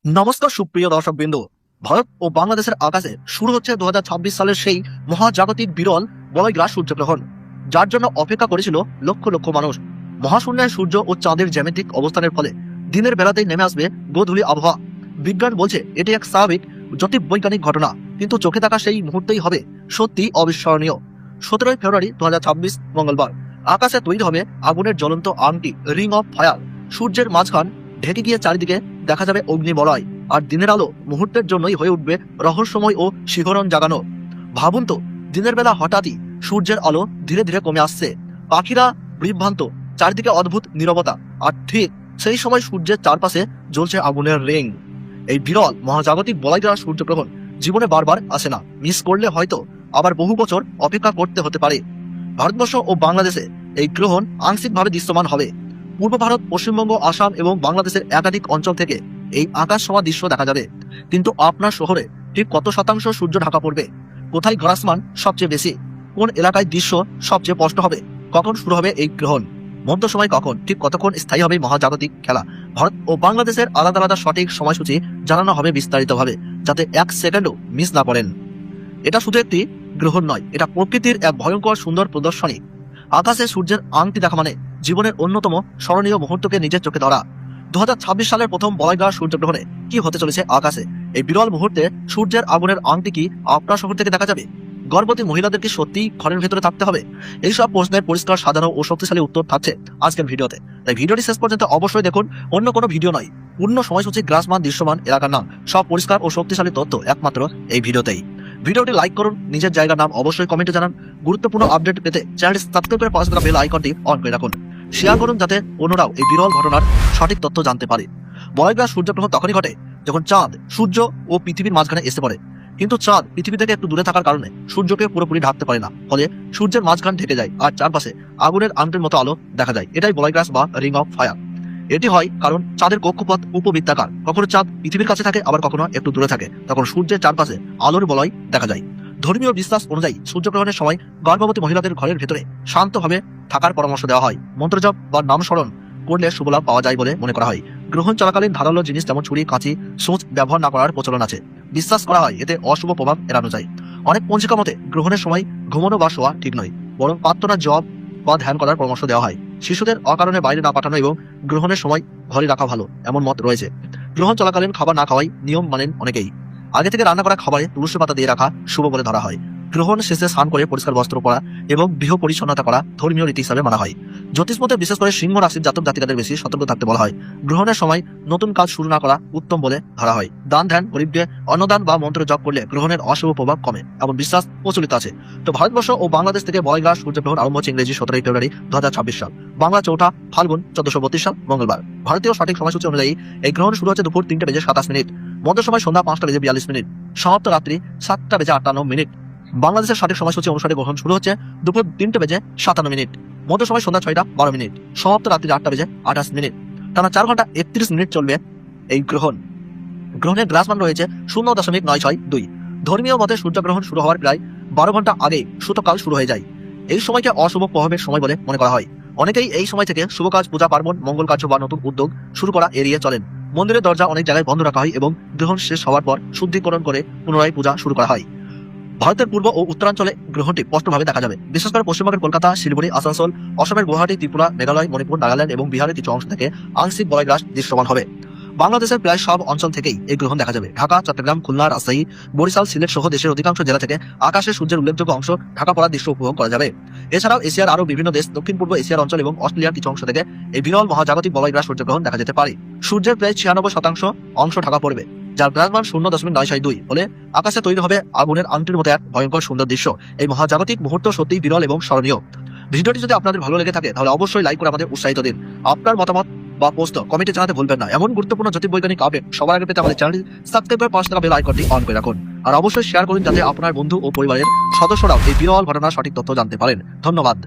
নমস্কার সুপ্রিয় দর্শকবৃন্দ। ভারত ও বাংলাদেশের আকাশে শুরু হচ্ছে 2026 সালের সেই মহাজাগতিক বিরল বলয়গ্রাস সূর্যগ্রহণ, যার জন্য অপেক্ষা করেছিল লক্ষ লক্ষ মানুষ। মহাশূন্যে সূর্য ও চাঁদের জ্যামিতিক অবস্থানের ফলে দিনের বেলাতেই নেমে আসবে গোধূলি আবহাওয়া। বিজ্ঞান বলছে এটি এক স্বাভাবিক জ্যোতির্বৈজ্ঞানিক ঘটনা, কিন্তু চোখে থাকা সেই মুহূর্তেই হবে সত্যি অবিস্মরণীয়। 17 ফেব্রুয়ারি 2026 মঙ্গলবার আকাশে তৈরি হবে আগুনের জ্বলন্ত আংটি, রিং অফ ফায়ার। সূর্যের মাঝখান ঢেকে গিয়ে চারিদিকে দেখা যাবে অগ্নিবলয়, আর দিনের আলো মুহূর্তের জন্যই হয়ে উঠবে রহস্যময় ও শিহরণ জাগানো। ভাবুন তো, দিনের বেলা হঠাৎই সূর্যের আলো ধীরে ধীরে কমে আসছে, পাখিরা বিভ্রান্ত, চারিদিকে অদ্ভুত নীরবতা, আর ঠিক সেই সময় সূর্যের চারপাশে জ্বলছে আগুনের রিং। এই বিরল মহাজাগতিক বলয়গ্রাস সূর্যগ্রহণ জীবনে বারবার আসে না, মিস করলে হয়তো আবার বহু বছর অপেক্ষা করতে হতে পারে। ভারতবর্ষ ও বাংলাদেশে এই গ্রহণ আংশিকভাবে দৃশ্যমান হবে। পূর্ব ভারত, পশ্চিমবঙ্গ, আসাম এবং বাংলাদেশের একাধিক অঞ্চল থেকে এই আকাশ ছোঁয়া দৃশ্য দেখা যাবে। কিন্তু আপনার শহরে ঠিক কত শতাংশ সূর্য ঢাকা পড়বে? কোথায় গ্রাসমান সবচেয়ে বেশি? কোন এলাকায় দৃশ্য সবচেয়ে স্পষ্ট হবে? কখন শুরু হবে এই গ্রহণ? মধ্য সময় কখন? ঠিক কতক্ষণ স্থায়ী হবে মহাজাগতিক খেলা? ভারত ও বাংলাদেশের আলাদা আলাদা সঠিক সময়সূচি জানানো হবে বিস্তারিতভাবে, যাতে এক সেকেন্ডও মিস না করেন। এটা শুধু একটি গ্রহণ নয়, এটা প্রকৃতির এক ভয়ঙ্কর সুন্দর প্রদর্শনী। আকাশে সূর্যের আংটি দেখা মানে জীবনের অন্যতম স্মরণীয় মুহূর্তকে নিজের চোখে ধরা। 2026 সালের প্রথম বলয়গ্রাস সূর্যগ্রহণে কি হতে চলেছে আকাশে? এই বিরল মুহূর্তে সূর্যের আগুনের আংটি কি আপনার শহর থেকে দেখা যাবে? গর্ভবতী মহিলাদের কি সত্যি ঘরের ভেতরে থাকতে হবে? এইসব প্রশ্নের পরিষ্কার, সাধারণ ও শক্তিশালী উত্তর থাকছে আজকের ভিডিওতে। তাই ভিডিওটি শেষ পর্যন্ত অবশ্যই দেখুন। অন্য কোনো ভিডিও নয়, পূর্ণ সময়সূচি, গ্রাসমান, দৃশ্যমান, এলাকার নাম, সব পরিষ্কার ও শক্তিশালী তথ্য একমাত্র এই ভিডিওতেই। ভিডিওটি লাইক করুন, নিজের জায়গার নাম অবশ্যই কমেন্টে জানান। গুরুত্বপূর্ণ আপডেট পেতে চ্যানেলটি সাবস্ক্রাইব করে পাশে থাকা বেল আইকনটি অন করে রাখুন। শেয়ার করুন যাতে অন্যরাও এই বিরল ঘটনার সঠিক তথ্য জানতে পারে। বলয়গ্রাস সূর্যগ্রহণ তখনই ঘটে যখন চাঁদ সূর্য ও পৃথিবীর মাঝখানে এসে পড়ে। কিন্তু চাঁদ পৃথিবী থেকে একটু দূরে থাকার কারণে সূর্যকে পুরোপুরি ঢাকতে পারে না, ফলে সূর্যের মাঝখান ঢেকে যায় আর চারপাশে আগুনের আংটির মতো আলো দেখা যায়। এটাই বলয়গ্রাস বা রিং অফ ফায়ার। এটি হয় কারণ চাঁদের কক্ষপথ উপবৃত্তাকার। কখনো চাঁদ পৃথিবীর কাছে থাকে, আবার কখনো একটু দূরে থাকে, তখন সূর্যের চারপাশে আলোর বলয় দেখা যায়। ধর্মীয় বিশ্বাস অনুযায়ী সূর্যগ্রহণের সময় গর্ভবতী মহিলাদের ঘরের ভেতরে শান্তভাবে থাকার পরামর্শ দেওয়া হয়। মন্ত্রজপ বা নাম স্মরণ করলে শুভলাভ পাওয়া যায় বলে মনে করা হয়। গ্রহণ চলাকালীন ধারালো জিনিস যেমন ছুরি, কাঁচি, সূচ ব্যবহার না করার প্রচলন আছে। বিশ্বাস করা হয় এতে অশুভ প্রভাব এড়ানো যায়। অনেক পঞ্জিকা মতে গ্রহণের সময় ঘুমানো বা শোয়া ঠিক নয়, বরং প্রার্থনা, জপ বা ধ্যান করার পরামর্শ দেওয়া হয়। শিশুদের অকারণে বাইরে না পাঠানো এবং গ্রহণের সময় ঘরে রাখা ভালো, এমন মত রয়েছে। গ্রহণ চলাকালীন খাবার না খাওয়াই নিয়ম মানেন অনেকেই। আগে থেকে রান্না করা খাবারে তুলসী পাতা দিয়ে রাখা শুভ বলে ধরা হয়। গ্রহণ শেষে স্নান করে পরিষ্কার বস্ত্র পরা এবং গৃহ পরিচ্ছন্নতা করা ধর্মীয় রীতি হিসাবে মানা হয়। জ্যোতিষ মতে বিশেষ করে সিংহ রাশির জাতক জাতিকাদের বেশি সতর্ক থাকতে বলা হয়। গ্রহণের সময় নতুন কাজ শুরু না করা উত্তম বলে ধরা হয়। দান ধ্যান, গরিবকে অন্নদান বা মন্ত্র জপ করলে গ্রহণের অশুভ প্রভাব কমে, এমন বিশ্বাস প্রচলিত আছে। তো ভারতবর্ষ ও বাংলাদেশ থেকে বলয়গ্রাস সূর্যগ্রহণ আরম্ভ হচ্ছে ইংরেজি 17 ফেব্রুয়ারি 2026 সাল, বাংলা 4 ফাল্গুন 1432 সাল মঙ্গলবার। ভারতীয় সঠিক সময়সূচি অনুযায়ী এই গ্রহণ শুরু হচ্ছে দুপুর 3:27 মধ্য সময় সন্ধ্যা 5:42, সমাপ্ত রাত্রি 7:58। বাংলাদেশের সঠিক সময়সূচি অনুসারে গ্রহণ শুরু হচ্ছে দুপুর 3:57, মধ্য সময় সন্ধ্যা 6:12, সমাপ্ত রাত্রি 8:28। টানা 4 ঘন্টা 31 মিনিট চলবে এই গ্রহণ। গ্রহণের গ্রাসমান রয়েছে 0.962। ধর্মীয় মতে সূর্যগ্রহণ শুরু হওয়ার প্রায় 12 ঘন্টা আগে সূতকাল শুরু হয়ে যায়। এই সময়কে অশুভ প্রভাবের সময় বলে মনে করা হয়। অনেকেই এই সময় থেকে শুভ কাজ, পূজা পার্বণ, মঙ্গল কার্য বা নতুন উদ্যোগ শুরু করা এড়িয়ে চলেন। মন্দিরের দরজা অনেক জায়গায় বন্ধ রাখা হয় এবং গ্রহণ শেষ হওয়ার পর শুদ্ধিকরণ করে পুনরায় পূজা শুরু করা হয়। ভারতের পূর্ব ও উত্তরাঞ্চলে গ্রহণটি স্পষ্টভাবে দেখা যাবে, বিশেষ করে পশ্চিমবঙ্গের কলকাতা, শিলিগুড়ি, আসানসোল, অসমের গুয়াহাটি, ত্রিপুরা, মেঘালয়, মণিপুর, নাগাল্যান্ড এবং বিহারের কিছু অংশ থেকে আংশিক বলয়গ্রাস দৃশ্যমান হবে। বাংলাদেশের প্রায় সব অঞ্চল থেকেই এই গ্রহণ দেখা যাবে। ঢাকা, চট্টগ্রাম, খুলনা, রাজশাহী, বরিশাল, সিলেট সহ দেশের অধিকাংশ জেলা থেকে আকাশে সূর্যের উল্লেখযোগ্য অংশ ঢাকা পড়ার দৃশ্য উপভোগ করা যাবে। এছাড়াও এশিয়ার আরো বিভিন্ন দেশ, দক্ষিণ পূর্ব এশিয়ার অঞ্চল এবং অস্ট্রেলিয়ার কিছু অংশ থেকে এই বিরল মহাজাগতিক বলয়গ্রাস সূর্যগ্রহণ দেখা যেতে পারে। সূর্যের প্রায় 96% অংশ ঢাকা পড়বে, যার গ্রাসমান 0.962, ফলে আকাশে তৈরি হবে আগুনের আংটির মতো এক ভয়ঙ্কর সুন্দর দৃশ্য। এই মহাজাগতিক মুহূর্ত সত্যিই বিরল এবং স্মরণীয়। ভিডিওটি যদি আপনাদের ভালো লেগে থাকে তাহলে অবশ্যই লাইক করে আমাদের উৎসাহিত দিন। আপনার মতামত বা প্রশ্ন কমেন্টে জানাতে ভুলবেন না। এমন গুরুত্বপূর্ণ জ্যোতির্বৈজ্ঞানিক আপডেট সবার আগে পেতে আমাদের চ্যানেলটি সাবস্ক্রাইব করে পাশে থাকা বেল আইকনটি অন করে রাখুন। আর অবশ্যই শেয়ার করুন যাতে আপনার বন্ধু ও পরিবারের সদস্যরাও এই বিরল ঘটনার সঠিক তথ্য জানতে পারেন। ধন্যবাদ।